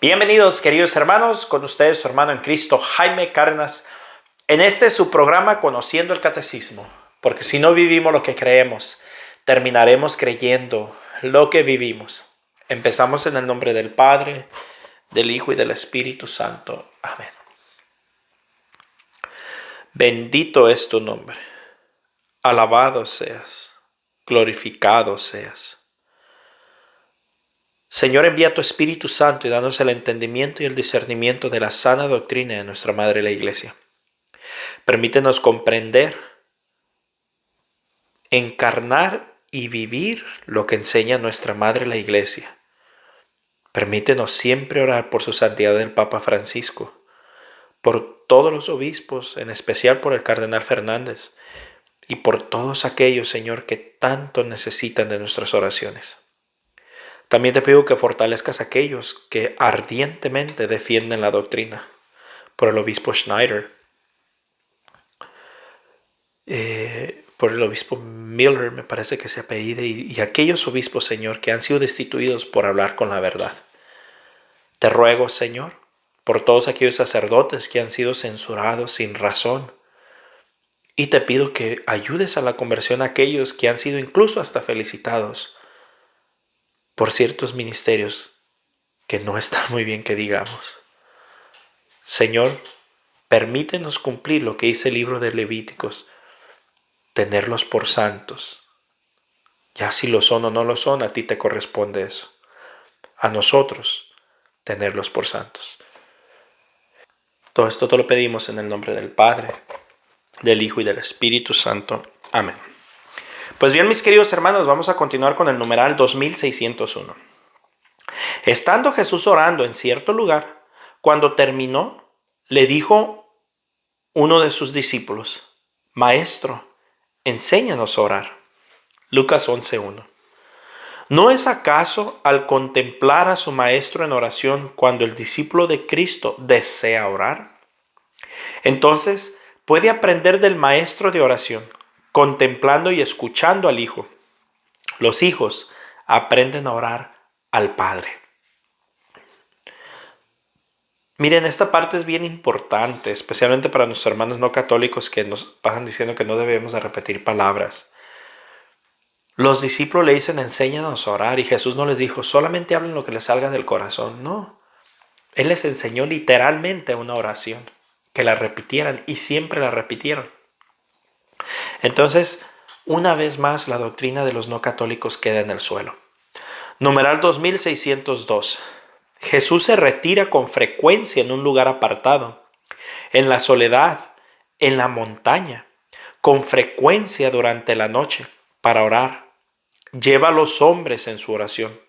Bienvenidos, queridos hermanos, con ustedes su hermano en Cristo, Jaime Cárdenas, en este su programa Conociendo el Catecismo, porque si no vivimos lo que creemos, terminaremos creyendo lo que vivimos. Empezamos en el nombre del Padre, del Hijo y del Espíritu Santo. Amén. Bendito es tu nombre, alabado seas, glorificado seas. Señor, envía tu Espíritu Santo y danos el entendimiento y el discernimiento de la sana doctrina de nuestra Madre la Iglesia. Permítenos comprender, encarnar y vivir lo que enseña nuestra Madre la Iglesia. Permítenos siempre orar por su santidad el Papa Francisco, por todos los obispos, en especial por el Cardenal Fernández, y por todos aquellos, Señor, que tanto necesitan de nuestras oraciones. También te pido que fortalezcas a aquellos que ardientemente defienden la doctrina, por el obispo Schneider, por el obispo Miller, me parece que se apellida, y aquellos obispos, Señor, que han sido destituidos por hablar con la verdad. Te ruego, Señor, por todos aquellos sacerdotes que han sido censurados sin razón, y te pido que ayudes a la conversión a aquellos que han sido incluso hasta felicitados por ciertos ministerios que no están muy bien que digamos. Señor, permítenos cumplir lo que dice el libro de Levíticos, tenerlos por santos. Ya si lo son o no lo son, a ti te corresponde eso. A nosotros, tenerlos por santos. Todo esto te lo pedimos en el nombre del Padre, del Hijo y del Espíritu Santo. Amén. Pues bien, mis queridos hermanos, vamos a continuar con el numeral 2601. Estando Jesús orando en cierto lugar, cuando terminó, le dijo uno de sus discípulos: Maestro, enséñanos a orar. Lucas 11:1. ¿No es acaso al contemplar a su maestro en oración cuando el discípulo de Cristo desea orar? Entonces puede aprender del maestro de oración, contemplando y escuchando al Hijo. Los hijos aprenden a orar al Padre. Miren, esta parte es bien importante, especialmente para nuestros hermanos no católicos que nos pasan diciendo que no debemos de repetir palabras. Los discípulos le dicen, enséñanos a orar, y Jesús no les dijo, solamente hablen lo que les salga del corazón. No, Él les enseñó literalmente una oración, que la repitieran, y siempre la repitieron. Entonces, una vez más, la doctrina de los no católicos queda en el suelo. Numeral 2602. Jesús se retira con frecuencia en un lugar apartado, en la soledad, en la montaña, con frecuencia durante la noche, para orar. Lleva a los hombres en su oración,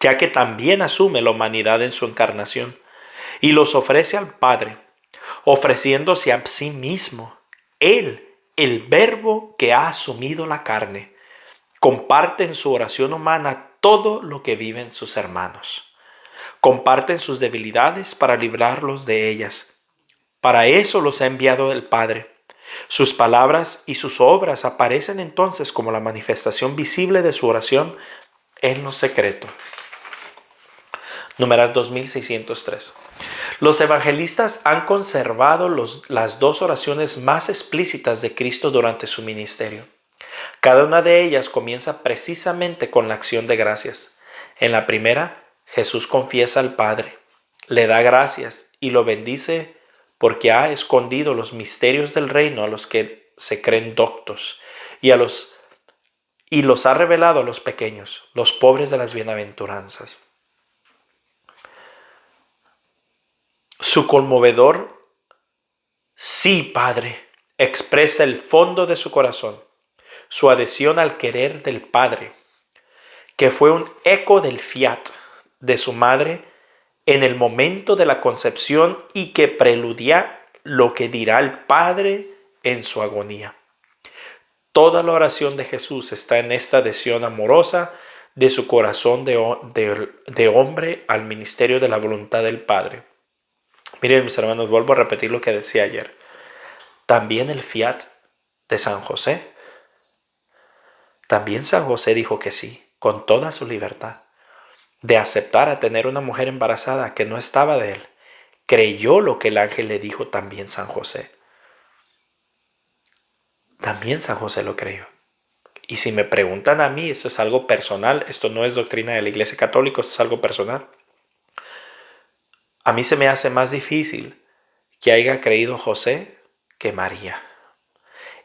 ya que también asume la humanidad en su encarnación, y los ofrece al Padre, ofreciéndose a sí mismo. Él, el Verbo que ha asumido la carne, comparte en su oración humana todo lo que viven sus hermanos. Comparten sus debilidades para librarlos de ellas. Para eso los ha enviado el Padre. Sus palabras y sus obras aparecen entonces como la manifestación visible de su oración en lo secreto. Numeral 2603. Los evangelistas han conservado las dos oraciones más explícitas de Cristo durante su ministerio. Cada una de ellas comienza precisamente con la acción de gracias. En la primera, Jesús confiesa al Padre, le da gracias y lo bendice porque ha escondido los misterios del reino a los que se creen doctos y los ha revelado a los pequeños, los pobres de las bienaventuranzas. Su conmovedor sí, Padre, expresa el fondo de su corazón, su adhesión al querer del Padre, que fue un eco del fiat de su madre en el momento de la concepción y que preludia lo que dirá el Padre en su agonía. Toda la oración de Jesús está en esta adhesión amorosa de su corazón de hombre al ministerio de la voluntad del Padre. Miren, mis hermanos, vuelvo a repetir lo que decía ayer. También el fiat de San José. También San José dijo que sí, con toda su libertad. de aceptar a tener una mujer embarazada que no estaba de él, creyó lo que el ángel le dijo también San José. También San José lo creyó. Y si me preguntan a mí, esto es algo personal, esto no es doctrina de la Iglesia Católica, esto es algo personal. A mí se me hace más difícil que haya creído José que María.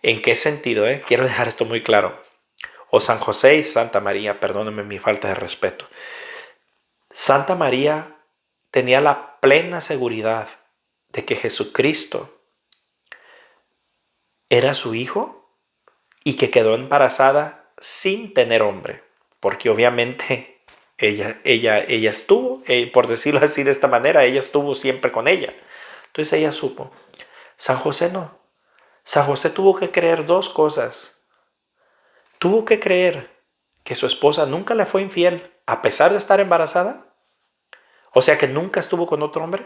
¿En qué sentido? Quiero dejar esto muy claro. O San José y Santa María, perdónenme mi falta de respeto. Santa María tenía la plena seguridad de que Jesucristo era su hijo y que quedó embarazada sin tener hombre, porque obviamente ella estuvo, por decirlo así de esta manera, ella estuvo siempre con ella. Entonces ella supo. San José no. San José tuvo que creer dos cosas. Tuvo que creer que su esposa nunca le fue infiel a pesar de estar embarazada. O sea que nunca estuvo con otro hombre.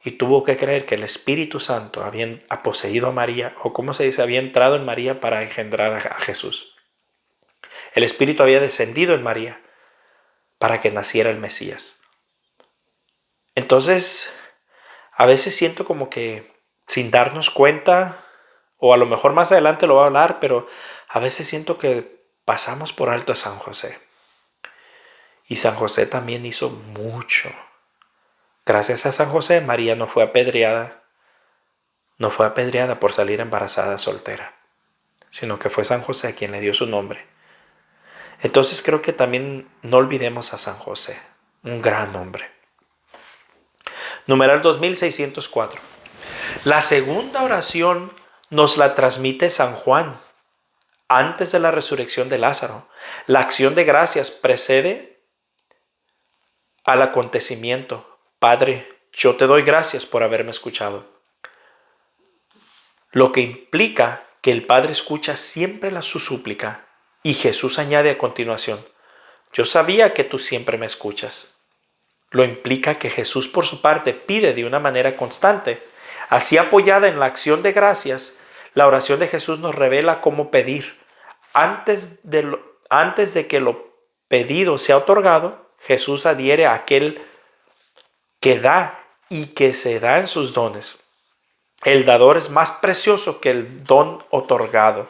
Y tuvo que creer que el Espíritu Santo había poseído a María, o como se dice, había entrado en María para engendrar a Jesús. El Espíritu había descendido en María para que naciera el Mesías. Entonces, a veces siento como que sin darnos cuenta, o a lo mejor más adelante lo voy a hablar, pero a veces siento que pasamos por alto a San José. Y San José también hizo mucho. Gracias a San José, María no fue apedreada. No fue apedreada por salir embarazada soltera, sino que fue San José quien le dio su nombre. Entonces creo que también no olvidemos a San José, un gran hombre. Numeral 2604. La segunda oración nos la transmite San Juan antes de la resurrección de Lázaro. La acción de gracias precede al acontecimiento. Padre, yo te doy gracias por haberme escuchado. Lo que implica que el Padre escucha siempre su súplica. Y Jesús añade a continuación, yo sabía que tú siempre me escuchas. Lo implica que Jesús por su parte pide de una manera constante. Así apoyada en la acción de gracias, la oración de Jesús nos revela cómo pedir. Antes de que lo pedido sea otorgado, Jesús adhiere a aquel que da y que se da en sus dones. El dador es más precioso que el don otorgado.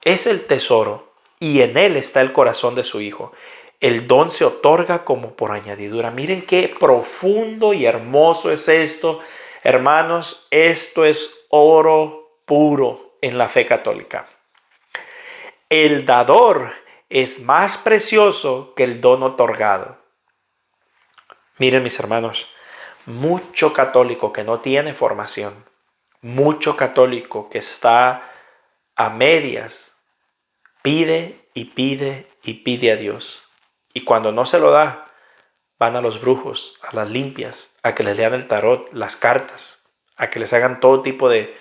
Es el tesoro y en él está el corazón de su Hijo. El don se otorga como por añadidura. Miren qué profundo y hermoso es esto. Hermanos, esto es oro puro en la fe católica. El dador es más precioso que el don otorgado. Miren mis hermanos, mucho católico que no tiene formación, mucho católico que está a medias, pide y pide y pide a Dios. Y cuando no se lo da, van a los brujos, a las limpias, a que les lean el tarot, las cartas, a que les hagan todo tipo de,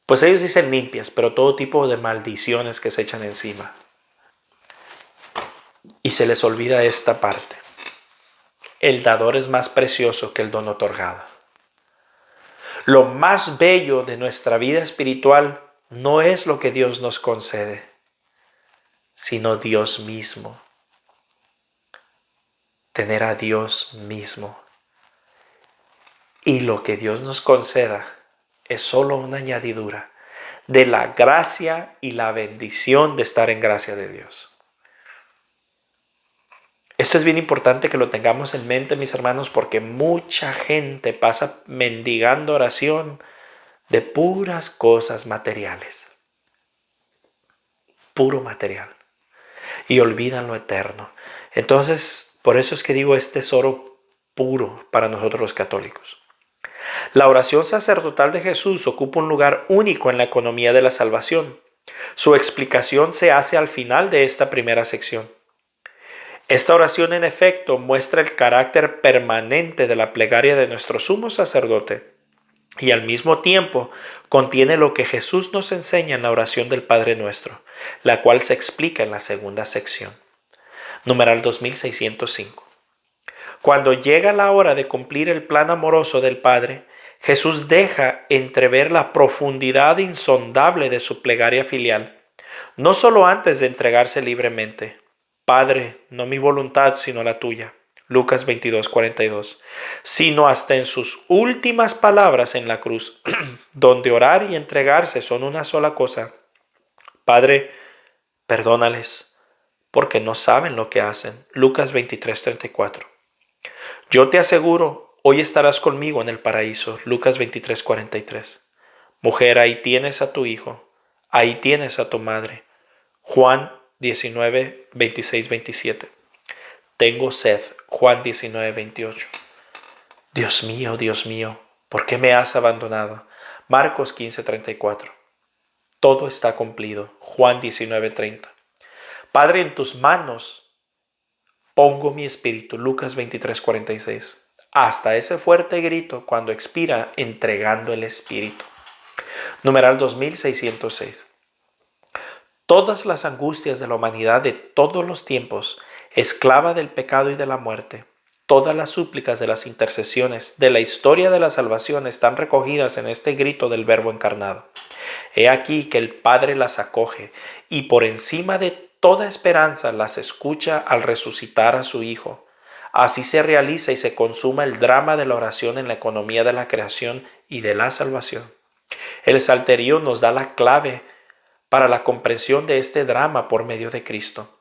pues ellos dicen limpias, pero todo tipo de maldiciones que se echan encima. Y se les olvida esta parte. El dador es más precioso que el don otorgado. Lo más bello de nuestra vida espiritual no es lo que Dios nos concede, sino Dios mismo. Tener a Dios mismo. Y lo que Dios nos conceda es solo una añadidura de la gracia y la bendición de estar en gracia de Dios. Esto es bien importante que lo tengamos en mente, mis hermanos, porque mucha gente pasa mendigando oración de puras cosas materiales. Puro material. Y olvidan lo eterno. Entonces, por eso es que digo, es tesoro puro para nosotros los católicos. La oración sacerdotal de Jesús ocupa un lugar único en la economía de la salvación. Su explicación se hace al final de esta primera sección. Esta oración, en efecto, muestra el carácter permanente de la plegaria de nuestro sumo sacerdote y al mismo tiempo contiene lo que Jesús nos enseña en la oración del Padre Nuestro, la cual se explica en la segunda sección. Numeral 2605. Cuando llega la hora de cumplir el plan amoroso del Padre, Jesús deja entrever la profundidad insondable de su plegaria filial, no solo antes de entregarse libremente, Padre, no mi voluntad, sino la tuya. Lucas 22:42. Sino hasta en sus últimas palabras en la cruz, donde orar y entregarse son una sola cosa. Padre, perdónales, porque no saben lo que hacen. Lucas 23:34. Yo te aseguro, hoy estarás conmigo en el paraíso. Lucas 23:43. Mujer, ahí tienes a tu hijo, ahí tienes a tu madre. Juan 19:26-27. Tengo sed. Juan 19:28. Dios mío, ¿por qué me has abandonado? Marcos 15:34. Todo está cumplido. Juan 19:30. Padre, en tus manos pongo mi espíritu. Lucas 23:46. Hasta ese fuerte grito cuando expira entregando el espíritu. Numeral 2606. Todas las angustias de la humanidad de todos los tiempos, esclava del pecado y de la muerte, todas las súplicas de las intercesiones de la historia de la salvación están recogidas en este grito del Verbo encarnado. He aquí que el Padre las acoge y por encima de toda esperanza las escucha al resucitar a su Hijo. Así se realiza y se consuma el drama de la oración en la economía de la creación y de la salvación. El Salterio nos da la clave para la comprensión de este drama por medio de Cristo.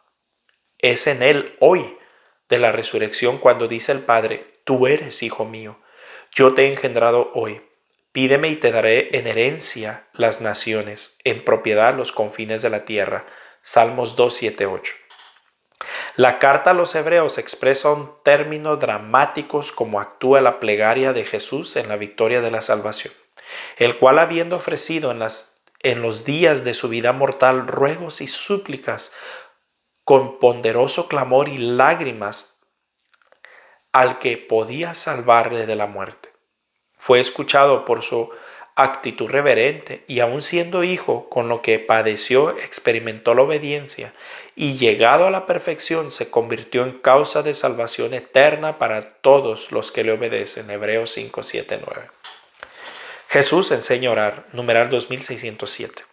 Es en Él hoy de la resurrección cuando dice el Padre, tú eres hijo mío, yo te he engendrado hoy. Pídeme y te daré en herencia las naciones, en propiedad los confines de la tierra. Salmos 2, 7, 8. La carta a los hebreos expresa un término dramáticos como actúa la plegaria de Jesús en la victoria de la salvación, el cual habiendo ofrecido en los días de su vida mortal ruegos y súplicas con ponderoso clamor y lágrimas al que podía salvarle de la muerte. Fue escuchado por su actitud reverente y aun siendo hijo, con lo que padeció, experimentó la obediencia y llegado a la perfección se convirtió en causa de salvación eterna para todos los que le obedecen. Hebreos 5, 7, 9. Jesús enseña a orar. Numeral 2607.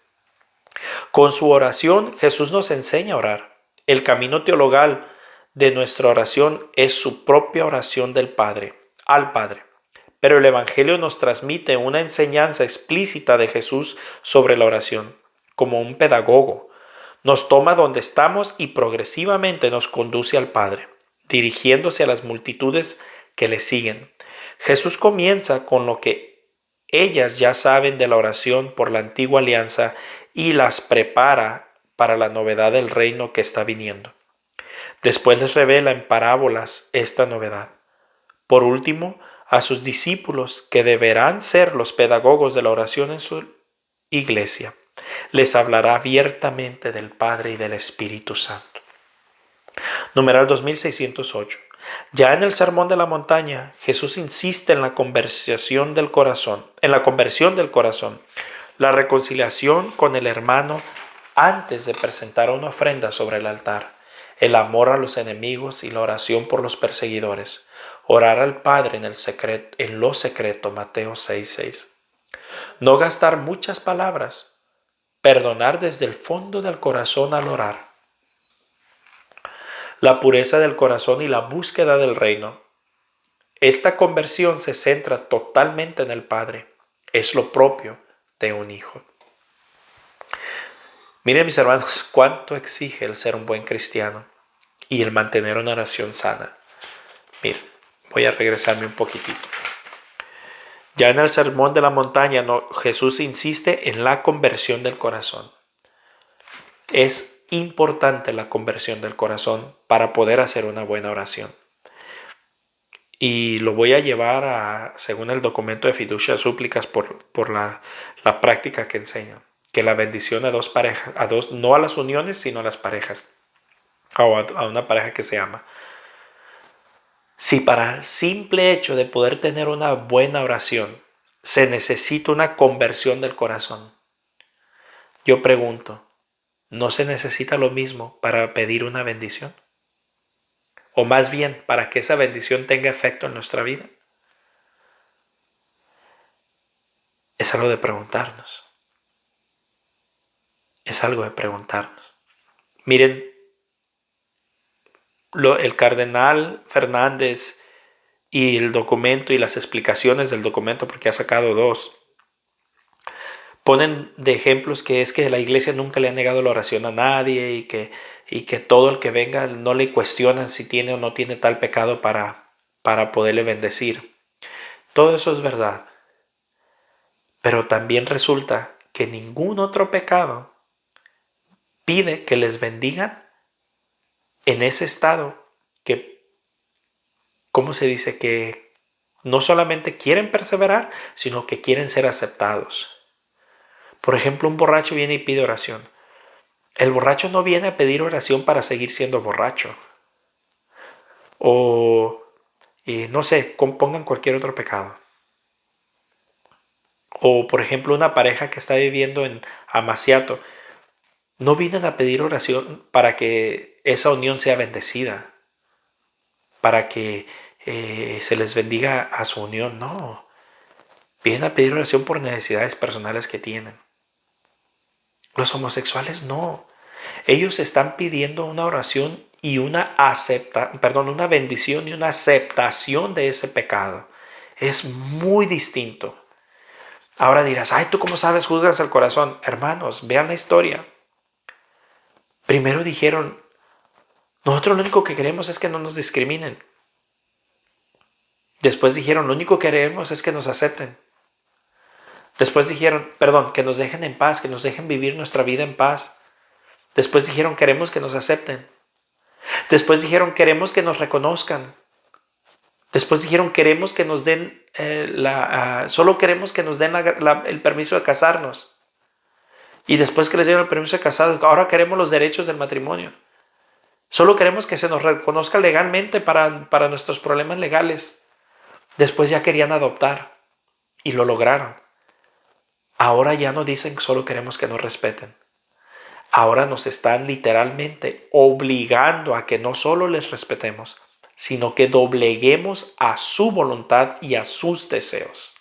Con su oración, Jesús nos enseña a orar. El camino teologal de nuestra oración es su propia oración del Padre, al Padre. Pero el Evangelio nos transmite una enseñanza explícita de Jesús sobre la oración, como un pedagogo. Nos toma donde estamos y progresivamente nos conduce al Padre, dirigiéndose a las multitudes que le siguen. Jesús comienza con lo que ellas ya saben de la oración por la antigua alianza y las prepara para la novedad del reino que está viniendo. Después les revela en parábolas esta novedad. Por último, a sus discípulos, que deberán ser los pedagogos de la oración en su iglesia, les hablará abiertamente del Padre y del Espíritu Santo. Numeral 2608. Ya en el Sermón de la Montaña, Jesús insiste en la conversión del corazón, la reconciliación con el hermano antes de presentar una ofrenda sobre el altar, el amor a los enemigos y la oración por los perseguidores, orar al Padre en lo secreto, Mateo 6:6. No gastar muchas palabras, perdonar desde el fondo del corazón al orar. La pureza del corazón y la búsqueda del reino. Esta conversión se centra totalmente en el Padre. Es lo propio de un hijo. Miren mis hermanos, cuánto exige el ser un buen cristiano y el mantener una oración sana. Miren, voy a regresarme un poquitito. Ya en el Sermón de la Montaña, Jesús insiste en la conversión del corazón. Es importante la conversión del corazón para poder hacer una buena oración. Y lo voy a llevar según el documento de fiducia súplicas por la práctica que enseña. Que la bendición a dos parejas, no a las uniones, sino a las parejas. O a una pareja que se ama. Si para el simple hecho de poder tener una buena oración se necesita una conversión del corazón, yo pregunto, ¿no se necesita lo mismo para pedir una bendición? O más bien, para que esa bendición tenga efecto en nuestra vida. Es algo de preguntarnos. Es algo de preguntarnos. Miren, el cardenal Fernández y el documento y las explicaciones del documento, porque ha sacado dos, ponen de ejemplos que es que la iglesia nunca le ha negado la oración a nadie y que todo el que venga no le cuestionan si tiene o no tiene tal pecado para poderle bendecir. Todo eso es verdad. Pero también resulta que ningún otro pecado pide que les bendigan en ese estado que, ¿cómo se dice? Que no solamente quieren perseverar, sino que quieren ser aceptados. Por ejemplo, un borracho viene y pide oración. El borracho no viene a pedir oración para seguir siendo borracho. O, no sé, compongan cualquier otro pecado. O, por ejemplo, una pareja que está viviendo en Amaciato. No vienen a pedir oración para que esa unión sea bendecida. Para que se les bendiga a su unión. No. Vienen a pedir oración por necesidades personales que tienen. Los homosexuales no. Ellos están pidiendo una oración y una bendición y una aceptación de ese pecado. Es muy distinto. Ahora dirás, ay, ¿tú cómo sabes? Juzgas el corazón. Hermanos, vean la historia. Primero dijeron, nosotros lo único que queremos es que no nos discriminen. Después dijeron, lo único que queremos es que nos acepten. Después dijeron, que nos dejen en paz, que nos dejen vivir nuestra vida en paz. Después dijeron, queremos que nos acepten. Después dijeron, queremos que nos reconozcan. Después dijeron, queremos que nos den, solo queremos que nos den el permiso de casarnos. Y después que les dieron el permiso de casarnos, ahora queremos los derechos del matrimonio. Solo queremos que se nos reconozca legalmente para nuestros problemas legales. Después ya querían adoptar y lo lograron. Ahora ya no dicen que solo queremos que nos respeten. Ahora nos están literalmente obligando a que no solo les respetemos, sino que dobleguemos a su voluntad y a sus deseos.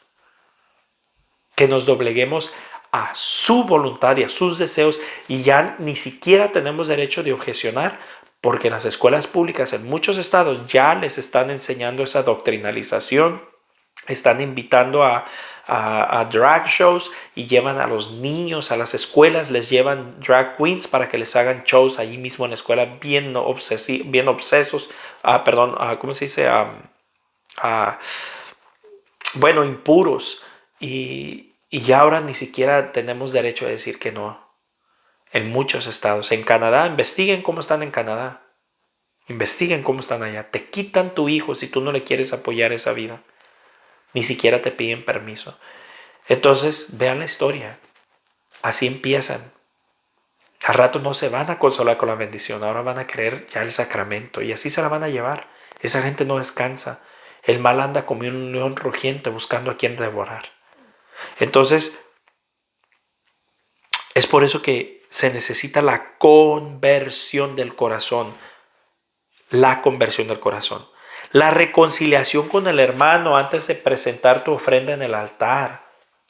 Que nos dobleguemos a su voluntad y a sus deseos y ya ni siquiera tenemos derecho de objecionar porque en las escuelas públicas en muchos estados ya les están enseñando esa doctrinalización, están invitando a drag shows y llevan a los niños a las escuelas, les llevan drag queens para que les hagan shows allí mismo en la escuela bien obsesos, ¿cómo se dice? Bueno, impuros y ya ahora ni siquiera tenemos derecho a decir que no. En muchos estados, en Canadá, investiguen cómo están en Canadá, investiguen cómo están allá, te quitan tu hijo si tú no le quieres apoyar esa vida. Ni siquiera te piden permiso. Entonces, vean la historia. Así empiezan. Al rato no se van a consolar con la bendición. Ahora van a creer ya el sacramento. Y así se la van a llevar. Esa gente no descansa. El mal anda como un león rugiente buscando a quien devorar. Entonces, es por eso que se necesita la conversión del corazón. La conversión del corazón. La reconciliación con el hermano antes de presentar tu ofrenda en el altar.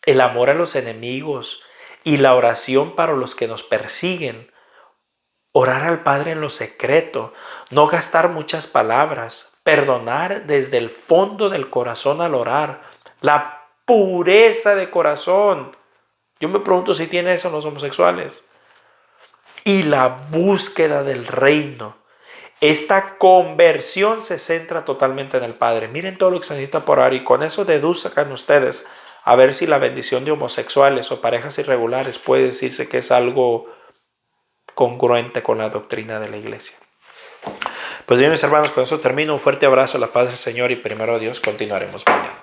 El amor a los enemigos y la oración para los que nos persiguen. Orar al Padre en lo secreto. No gastar muchas palabras. Perdonar desde el fondo del corazón al orar. La pureza de corazón. Yo me pregunto si tiene eso los homosexuales. Y la búsqueda del reino. Esta conversión se centra totalmente en el Padre. Miren todo lo que se necesita por orar y con eso deduzcan ustedes a ver si la bendición de homosexuales o parejas irregulares puede decirse que es algo congruente con la doctrina de la iglesia. Pues bien, mis hermanos, con eso termino. Un fuerte abrazo, la paz del Señor y primero Dios, continuaremos mañana.